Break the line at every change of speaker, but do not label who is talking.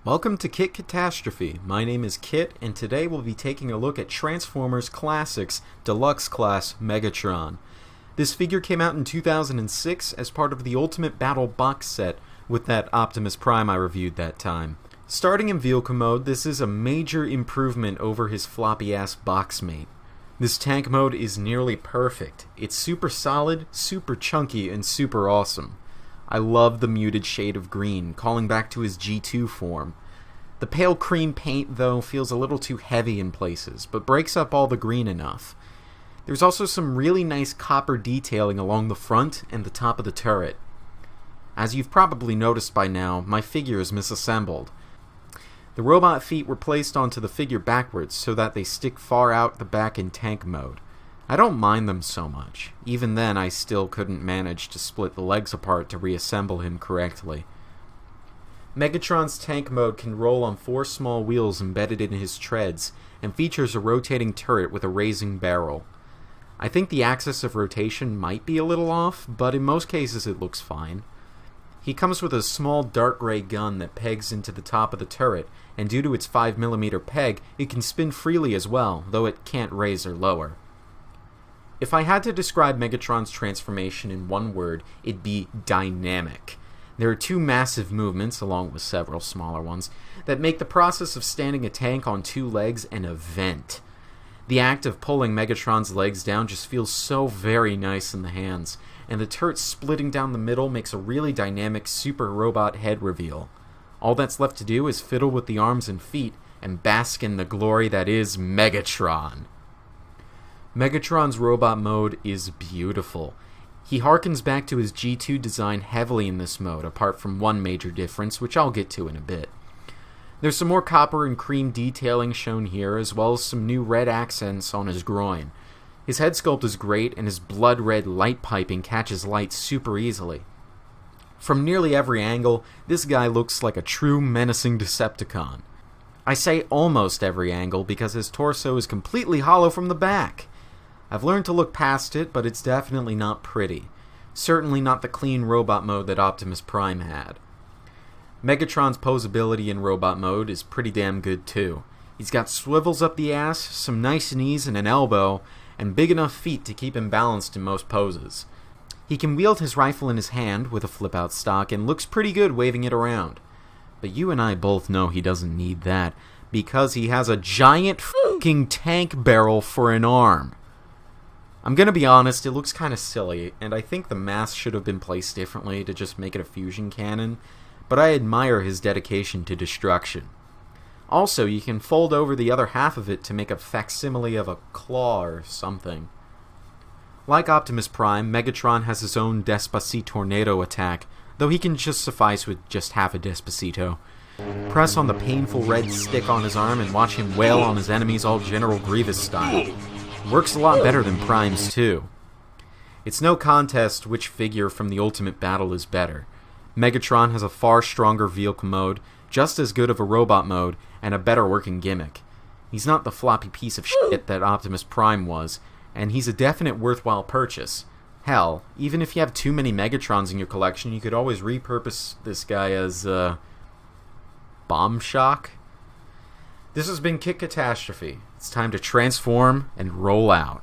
Welcome to Kit Katastrophe. My name is Kit, and today we'll be taking a look at Transformers Classics Deluxe Class Megatron. This figure came out in 2006 as part of the Ultimate Battle box set with that Optimus Prime I reviewed that time. Starting in vehicle mode, this is a major improvement over his floppy-ass box mate. This tank mode is nearly perfect. It's super solid, super chunky, and super awesome. I love the muted shade of green, calling back to his G2 form. The pale cream paint, though, feels a little too heavy in places, but breaks up all the green enough. There's also some really nice copper detailing along the front and the top of the turret. As you've probably noticed by now, my figure is misassembled. The robot feet were placed onto the figure backwards so that they stick far out the back in tank mode. I don't mind them so much. Even then, I still couldn't manage to split the legs apart to reassemble him correctly. Megatron's tank mode can roll on 4 small wheels embedded in his treads, and features a rotating turret with a raising barrel. I think the axis of rotation might be a little off, but in most cases it looks fine. He comes with a small dark gray gun that pegs into the top of the turret, and due to its 5mm peg, it can spin freely as well, though it can't raise or lower. If I had to describe Megatron's transformation in one word, it'd be dynamic. There are 2 massive movements, along with several smaller ones, that make the process of standing a tank on 2 legs an event. The act of pulling Megatron's legs down just feels so very nice in the hands, and the turret splitting down the middle makes a really dynamic super robot head reveal. All that's left to do is fiddle with the arms and feet, and bask in the glory that is Megatron. Megatron's robot mode is beautiful. He harkens back to his G2 design heavily in this mode, apart from one major difference, which I'll get to in a bit. There's some more copper and cream detailing shown here, as well as some new red accents on his groin. His head sculpt is great, and his blood-red light piping catches light super easily. From nearly every angle, this guy looks like a true menacing Decepticon. I say almost every angle because his torso is completely hollow from the back. I've learned to look past it, but it's definitely not pretty. Certainly not the clean robot mode that Optimus Prime had. Megatron's posability in robot mode is pretty damn good too. He's got swivels up the ass, some nice knees and an elbow, and big enough feet to keep him balanced in most poses. He can wield his rifle in his hand with a flip-out stock and looks pretty good waving it around. But you and I both know he doesn't need that, because he has a giant fucking tank barrel for an arm. I'm gonna be honest, it looks kinda silly, and I think the mask should have been placed differently to just make it a fusion cannon, but I admire his dedication to destruction. Also, you can fold over the other half of it to make a facsimile of a claw or something. Like Optimus Prime, Megatron has his own Depacitornado attack, though he can just suffice with just half a Despacito. Press on the painful red stick on his arm and watch him wail on his enemies all General Grievous style. Works a lot better than Prime's too. It's no contest which figure from the Ultimate Battle is better. Megatron has a far stronger vehicle mode, just as good of a robot mode, and a better working gimmick. He's not the floppy piece of shit that Optimus Prime was, and he's a definite worthwhile purchase. Hell, even if you have too many Megatrons in your collection, you could always repurpose this guy as, Bomb Shock? This has been Kit Katastrophe. It's time to transform and roll out.